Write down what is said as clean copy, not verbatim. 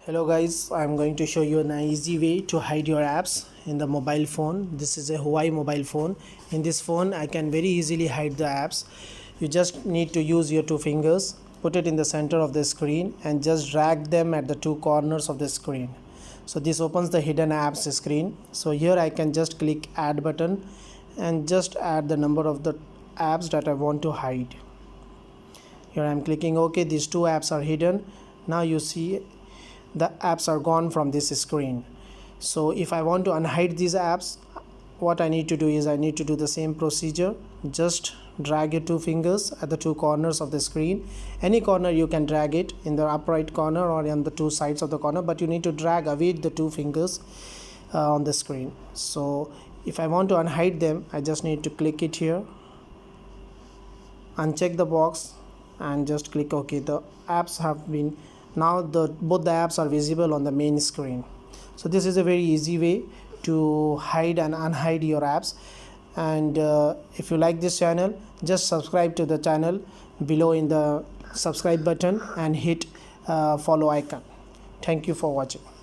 Hello guys, I'm going to show you an easy way to hide your apps in the mobile phone. This is a Huawei mobile phone. In this phone I can very easily hide the apps. You just need to use your two fingers, put it in the center of the screen and just drag them at the two corners of the screen. So this opens the hidden apps screen. So here I can just click add button and just add the number of the apps that I want to hide. Here I'm clicking OK. These two apps are hidden. Now you see the apps are gone from this screen. So if I want to unhide these apps, what I need to do is I need to do the same procedure. Just drag your two fingers at the two corners of the screen. Any corner you can drag it, in the upright corner or on the two sides of the corner, but you need to drag away the two fingers on the screen. So if I want to unhide them, I just need to click it here, uncheck the box and just click OK. The apps have been now both the apps are visible on the main screen. So this is a very easy way to hide and unhide your apps. And if you like this channel, just subscribe to the channel below in the subscribe button and hit follow icon. Thank you for watching.